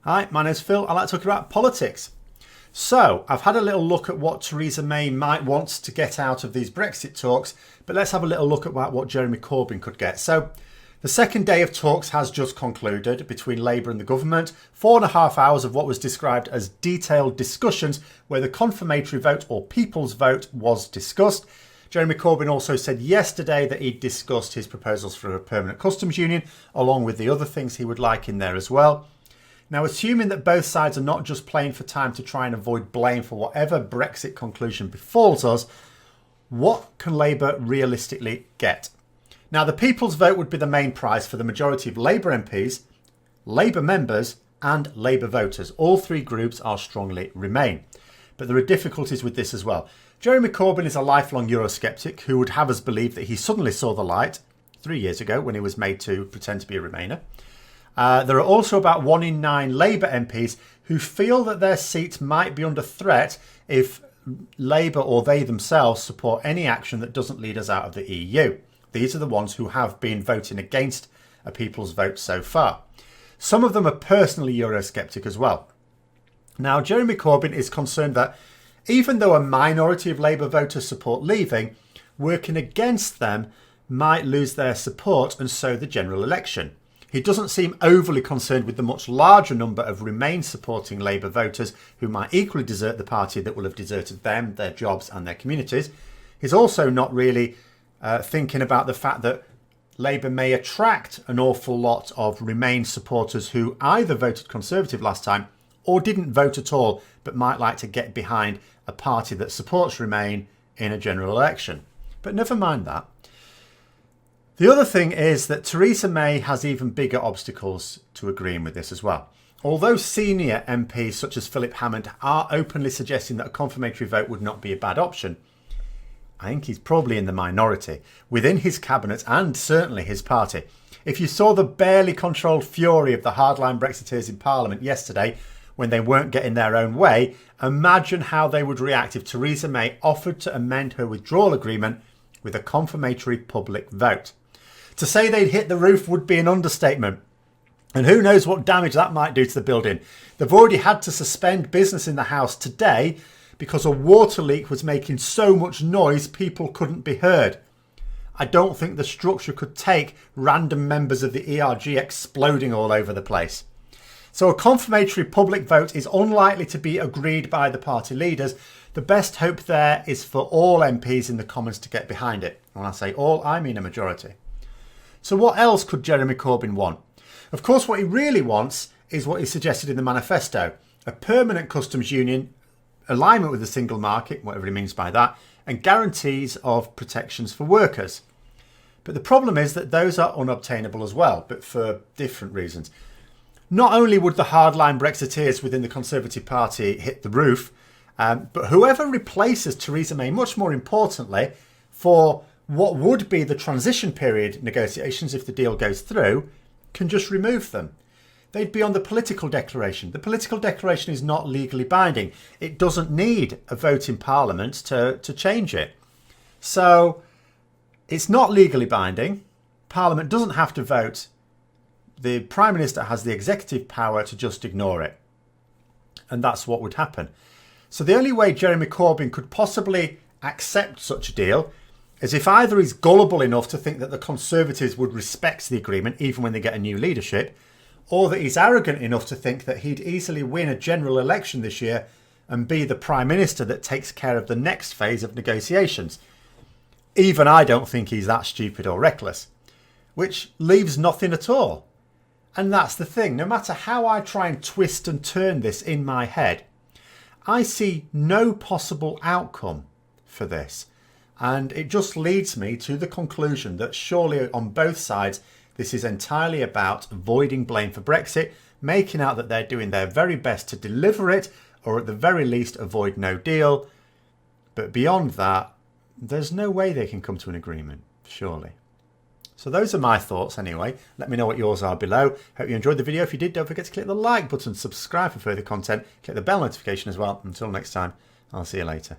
Hi, my name's Phil. I like to talk about politics. So, I've had a little look at what Theresa May might want to get out of these Brexit talks, but let's have a little look at what Jeremy Corbyn could get. So, the second day of talks has just concluded between Labour and the government. 4.5 hours of what was described as detailed discussions where the confirmatory vote or people's vote was discussed. Jeremy Corbyn also said yesterday that he'd discussed his proposals for a permanent customs union, along with the other things he would like in there as well. Now, assuming that both sides are not just playing for time to try and avoid blame for whatever Brexit conclusion befalls us, what can Labour realistically get? Now, the people's vote would be the main prize for the majority of Labour MPs, Labour members and Labour voters. All three groups are strongly Remain. But there are difficulties with this as well. Jeremy Corbyn is a lifelong Eurosceptic who would have us believe that he suddenly saw the light 3 years ago when he was made to pretend to be a Remainer. There are also about 1 in 9 Labour MPs who feel that their seat might be under threat if Labour or they themselves support any action that doesn't lead us out of the EU. These are the ones who have been voting against a people's vote so far. Some of them are personally Eurosceptic as well. Now, Jeremy Corbyn is concerned that even though a minority of Labour voters support leaving, working against them might lose their support and so the general election. He doesn't seem overly concerned with the much larger number of Remain supporting Labour voters who might equally desert the party that will have deserted them, their jobs and their communities. He's also not really thinking about the fact that Labour may attract an awful lot of Remain supporters who either voted Conservative last time or didn't vote at all but might like to get behind a party that supports Remain in a general election. But never mind that. The other thing is that Theresa May has even bigger obstacles to agreeing with this as well. Although senior MPs such as Philip Hammond are openly suggesting that a confirmatory vote would not be a bad option, I think he's probably in the minority within his cabinet and certainly his party. If you saw the barely controlled fury of the hardline Brexiteers in Parliament yesterday when they weren't getting their own way, imagine how they would react if Theresa May offered to amend her withdrawal agreement with a confirmatory public vote. To say they'd hit the roof would be an understatement. And who knows what damage that might do to the building. They've already had to suspend business in the House today because a water leak was making so much noise people couldn't be heard. I don't think the structure could take random members of the ERG exploding all over the place. So a confirmatory public vote is unlikely to be agreed by the party leaders. The best hope there is for all MPs in the Commons to get behind it. When I say all, I mean a majority. So what else could Jeremy Corbyn want? Of course, what he really wants is what he suggested in the manifesto. A permanent customs union, alignment with the single market, whatever he means by that, and guarantees of protections for workers. But the problem is that those are unobtainable as well, but for different reasons. Not only would the hardline Brexiteers within the Conservative Party hit the roof, but whoever replaces Theresa May, much more importantly, for what would be the transition period negotiations if the deal goes through, can just remove them. They'd be on the political declaration. The political declaration is not legally binding. It doesn't need a vote in Parliament to change it. So it's not legally binding. Parliament doesn't have to vote. The Prime Minister has the executive power to just ignore it. And that's what would happen. So the only way Jeremy Corbyn could possibly accept such a deal is if either he's gullible enough to think that the Conservatives would respect the agreement even when they get a new leadership, or that he's arrogant enough to think that he'd easily win a general election this year and be the Prime Minister that takes care of the next phase of negotiations. Even I don't think he's that stupid or reckless, which leaves nothing at all. And that's the thing, no matter how I try and twist and turn this in my head, I see no possible outcome for this. And it just leads me to the conclusion that surely on both sides, this is entirely about avoiding blame for Brexit, making out that they're doing their very best to deliver it, or at the very least avoid no deal. But beyond that, there's no way they can come to an agreement, surely. So those are my thoughts anyway. Let me know what yours are below. Hope you enjoyed the video. If you did, don't forget to click the like button, subscribe for further content, click the bell notification as well. Until next time, I'll see you later.